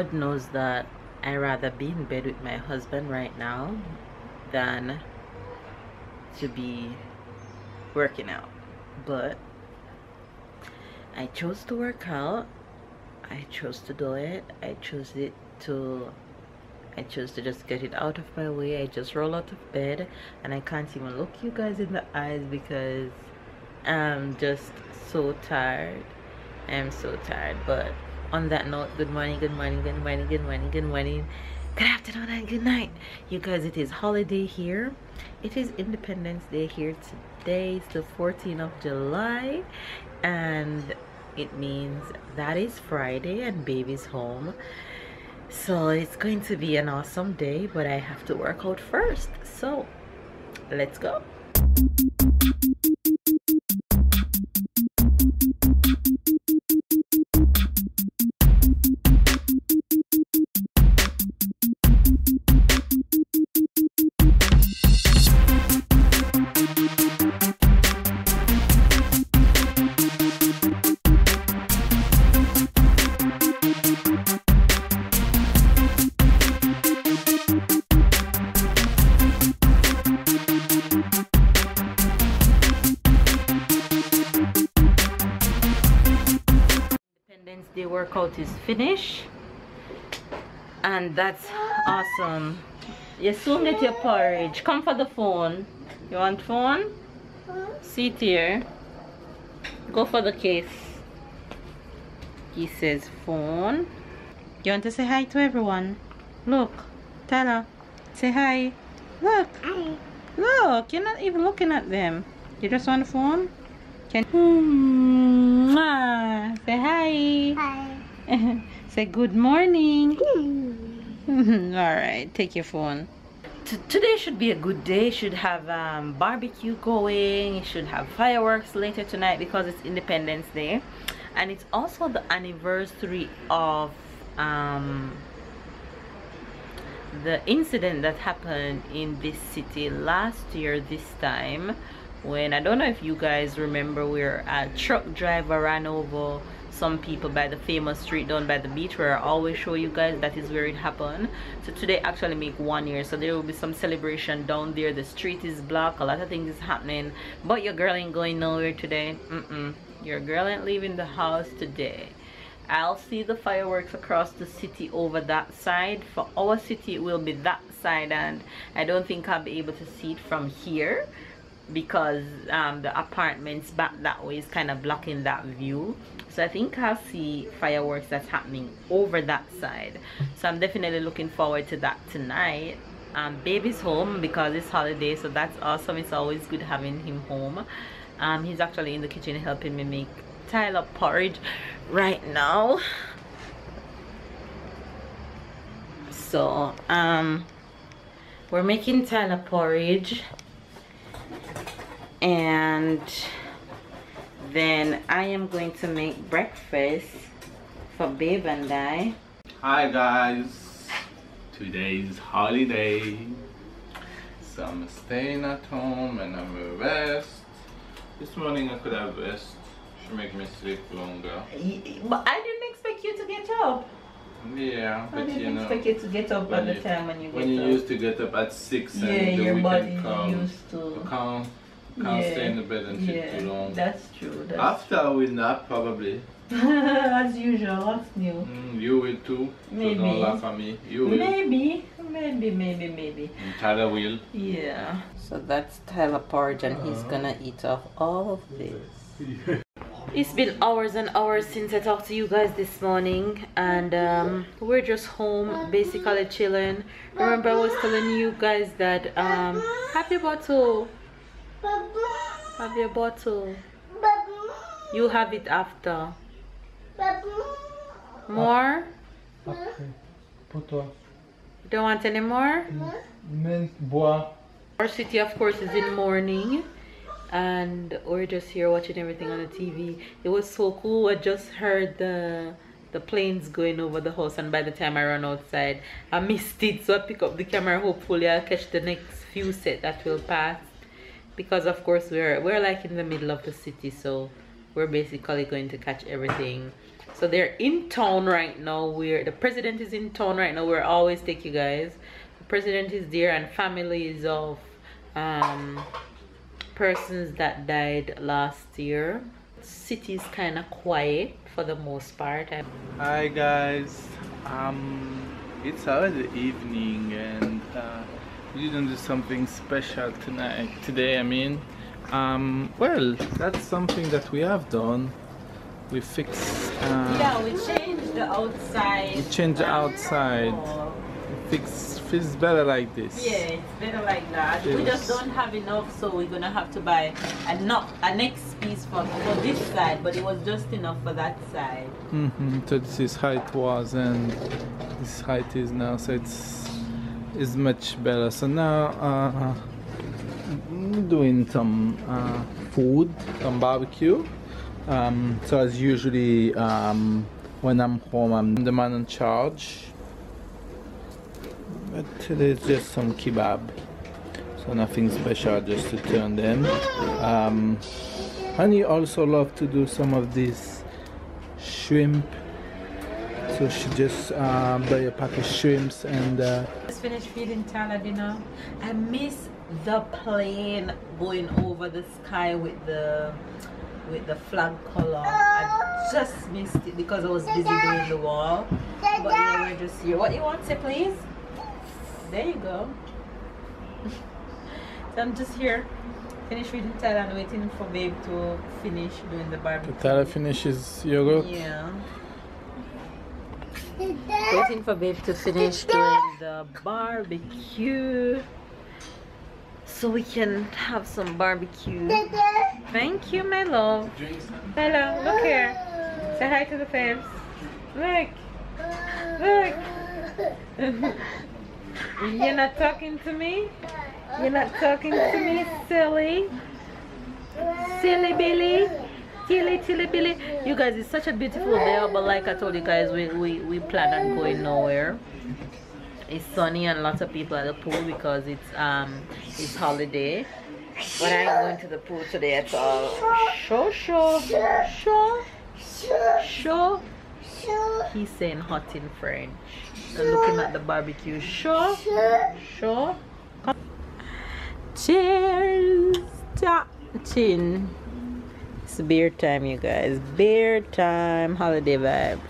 God knows that I rather be in bed with my husband right now than to be working out. But I chose to work out. I chose to do it. I chose to just get it out of my way. I just roll out of bed and I can't even look you guys in the eyes because I'm just so tired. I'm so tired. But on that note, good morning, good morning, good morning, good morning, good morning, good afternoon, and good night. You guys, it is holiday here. It is Independence Day here today. It's the 14th of July and it means that is Friday and baby's home. So it's going to be an awesome day, but I have to work out first. So let's go. The workout is finished and that's awesome. You soon get your porridge. Come for the phone. You want phone? Sit here. Go for the case. He says phone. You want to say hi to everyone? Look, Tyler, say hi. Look, look, you're not even looking at them. You just want the phone? Can say hi. Hi. Say good morning. All right, take your phone. Today should be a good day. Should have barbecue going. Should have fireworks later tonight because it's Independence Day, and it's also the anniversary of the incident that happened in this city last year this time, when I don't know if you guys remember, where a truck driver ran over some people by the famous street down by the beach where I always show you guys. That is where it happened. So today actually make 1 year, so there will be some celebration down there. The street is blocked, a lot of things is happening, but your girl ain't going nowhere today. Your girl ain't leaving the house today. I'll see the fireworks across the city over that side. For our city it will be that side, and I don't think I'll be able to see it from here because the apartments back that way is kind of blocking that view. So I think I'll see fireworks that's happening over that side. So I'm definitely looking forward to that tonight. Baby's home because it's holiday, so that's awesome. It's always good having him home. He's actually in the kitchen helping me make Tyler porridge right now. So we're making Tyler porridge, and then I am going to make breakfast for Babe and I. Hi guys, today's holiday, so I'm staying at home and I'm gonna rest. This morning I could have rest, should make me sleep longer. But I didn't expect you to get up. Yeah, but I didn't you know, expect you to get up at the time when you get up. When you used to get up at 6 yeah, and the your body weekend comes, used to. Can't stay in the bed and sit too long. That's true. After we nap, probably. As usual, what's new? You will too. Maybe. So don't laugh at me. You will. Maybe. And Tyler will. Yeah. So that's Tyler porridge, and he's gonna eat off all of this. It's been hours and hours since I talked to you guys this morning, and we're just home, basically chilling. Remember I was telling you guys that have your bottle. Have your bottle. You have it after. More? Don't want any more? Our city, of course, is in Mourning, and we're just here watching everything on the TV. It was so cool. I just heard the planes going over the house, and by the time I run outside I missed it, so I pick up the camera. Hopefully I'll catch the next few set that will pass, because of course we're like in the middle of the city, so we're basically going to catch everything. So they're in town right now. The president is in town right now. We're always take you guys. The president is there, and families of persons that died last year. City is kind of quiet for the most part. Hi guys, it's already evening, and we didn't do something special today. I mean, well, that's something that we have done. We fixed. Yeah, we changed the outside. We changed the outside. Feels better like this. Yeah, it's better like that. Yes. We just don't have enough, so we're gonna have to buy a next piece for this side, but it was just enough for that side. So this is how it was, and this is how it is now. So it's much better. So now I'm doing some food, some barbecue. So as usually when I'm home, I'm the man in charge. But today it's just some kebab, so nothing special, just to turn them. Honey also loves to do some of this shrimp, so she just buy a pack of shrimps and just finished feeding Tala dinner. I miss the plane going over the sky with the flag color. I just missed it because I was busy doing the wall. But yeah, we're just here. What do you want to say, please? There you go. So I'm just here, finish reading Tyler and waiting for Babe to finish doing the barbecue. Tyler finishes yogurt? Yeah. Waiting for Babe to finish doing the barbecue, so we can have some barbecue. Thank you, my love. Tyler, look here. Say hi to the fans. Look. Look. You're not talking to me? You're not talking to me, silly? Silly Billy? Tilly Billy? You guys, it's such a beautiful day, but like I told you guys, we plan on going nowhere. It's sunny and lots of people at the pool because it's holiday. But I ain't going to the pool today at all. Sure. He's saying hot in French. And looking at the barbecue. Sure. Cheers. Chin. It's beer time, you guys. Beer time. Holiday vibes.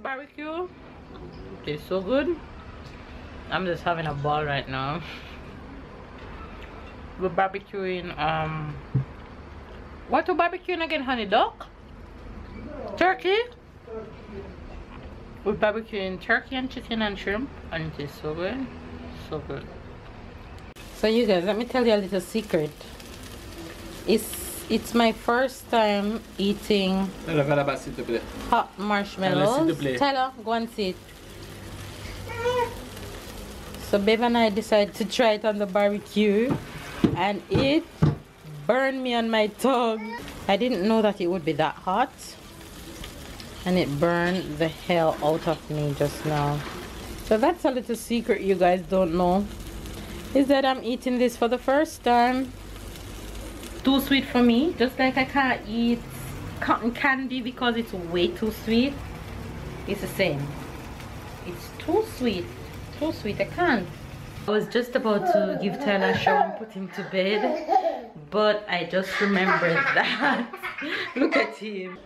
Barbecue is so good. I'm just having a ball right now. We're barbecuing what are barbecuing again, honey? Duck? Turkey? We're barbecuing turkey and chicken and shrimp, and it is so good. So good. So you guys, let me tell you a little secret. It's my first time eating hot marshmallows. Tyler, go and sit. So Babe and I decided to try it on the barbecue, and it burned me on my tongue. I didn't know that it would be that hot, and it burned the hell out of me just now. So that's a little secret you guys don't know, is that I'm eating this for the first time. Too sweet for me, just like I can't eat cotton candy because it's way too sweet. It's the same. It's too sweet, I can't. I was just about to give Tyler a shower and put him to bed, but I just remembered that. Look at him.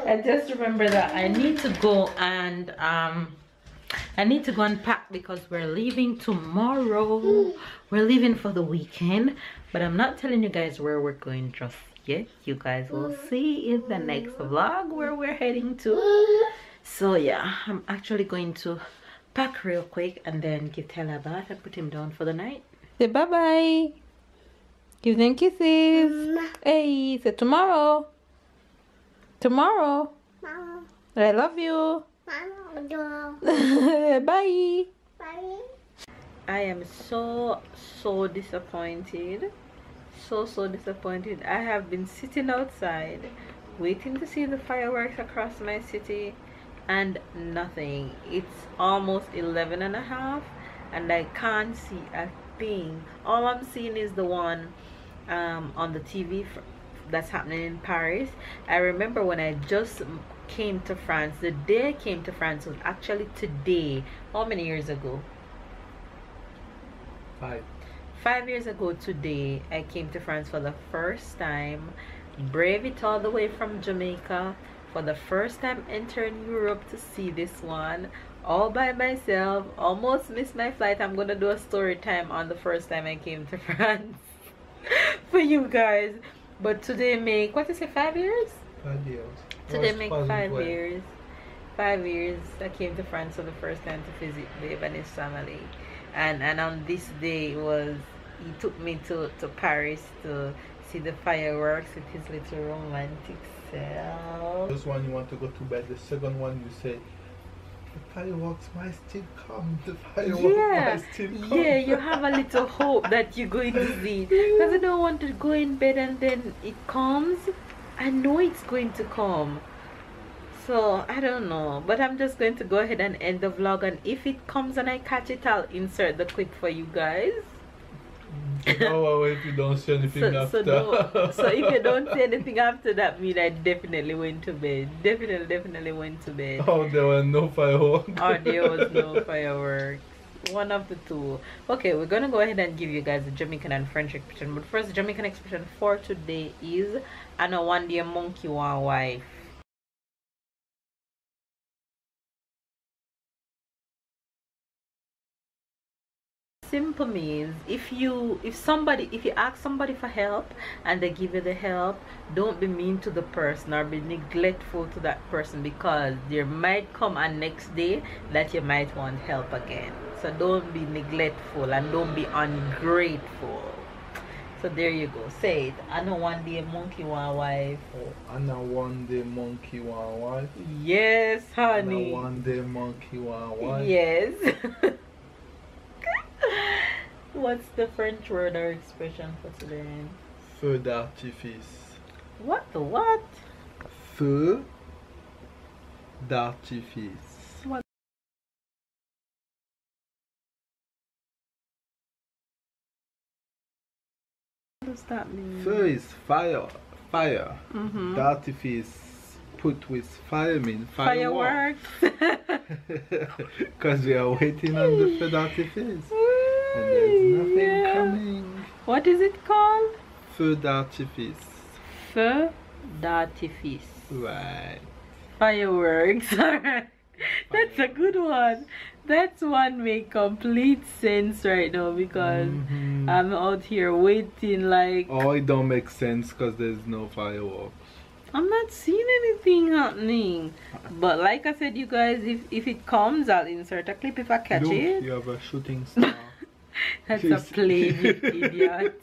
I just remember that I need to go and pack because we're leaving tomorrow. We're leaving for the weekend, but I'm not telling you guys where we're going just yet. You guys will see in the next vlog where we're heading to. So yeah, I'm actually going to pack real quick and then give Tyler a bath and put him down for the night. Say bye bye. Give them kisses. Hey, say tomorrow. Tomorrow. Mama. I love you. Mama. Bye. Bye. I am so disappointed. So disappointed. I have been sitting outside waiting to see the fireworks across my city and nothing. It's almost 11:30 and I can't see a thing. All I'm seeing is the one on the TV that's happening in Paris. I remember when I just came to France, the day I came to France was actually today. How many years ago? 5 years ago today, I came to France for the first time, brave it all the way from Jamaica, for the first time entering Europe to see this one all by myself. Almost missed my flight. I'm gonna do a story time on the first time I came to France for you guys. But today make, what is it, 5 years? 5 years. Today make 5 years. 5 years I came to France for the first time to visit Babe and his family. And on this day he took me to Paris to see the fireworks with his little romantic self. First one you want to go to bed, the second one you say the fireworks might still come, the fireworks might still come. Yeah, you have a little hope that you're going to see, because I don't want to go in bed and then it comes. I know it's going to come, so I don't know, but I'm just going to go ahead and end the vlog, and if it comes and I catch it, I'll insert the clip for you guys. No, if you don't see anything after. So if you don't see anything after, that means I definitely went to bed. Definitely went to bed. Oh, there were no fireworks. Or there was no fireworks. One of the two. Okay, we're gonna go ahead and give you guys the Jamaican and French expression. But first, the Jamaican expression for today is "I know one day a monkey want wife." Simple means if you ask somebody for help and they give you the help, don't be mean to the person or be neglectful to that person, because there might come a next day that you might want help again. So don't be neglectful and don't be ungrateful. So there you go. Say it. I know one day a monkey want wife. Oh, I know one day monkey want wife. Yes, honey. I know one day monkey want wife. Yes. What's the French word or expression for today? Feu d'artifice. What the what? Feu d'artifice. What does that mean? Feu is fire. Fire. Mm-hmm. D'artifice put with fire means fireworks. Because we are waiting on the feu d'artifice. And there's nothing coming. What is it called? Feu d'artifice. Feu d'artifice. Right. Fireworks. Alright. That's a good one. That's one make complete sense right now, because I'm out here waiting like... Oh, it don't make sense because there's no fireworks. I'm not seeing anything happening. But like I said, you guys, if it comes, I'll insert a clip if I catch Look, it. you have a shooting star. That's a plane, you idiot.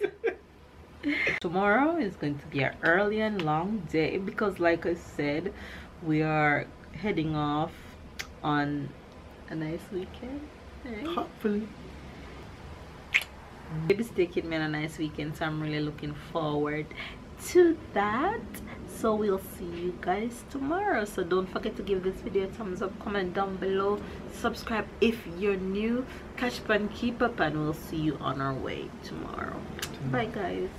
Tomorrow is going to be an early and long day, because like I said, we are heading off on a nice weekend. Right? Hopefully. Baby's taking me on a nice weekend, so I'm really looking forward to that. So we'll see you guys tomorrow. So don't forget to give this video a thumbs up, comment down below, subscribe if you're new, catch up and keep up, and we'll see you on our way tomorrow. Bye guys.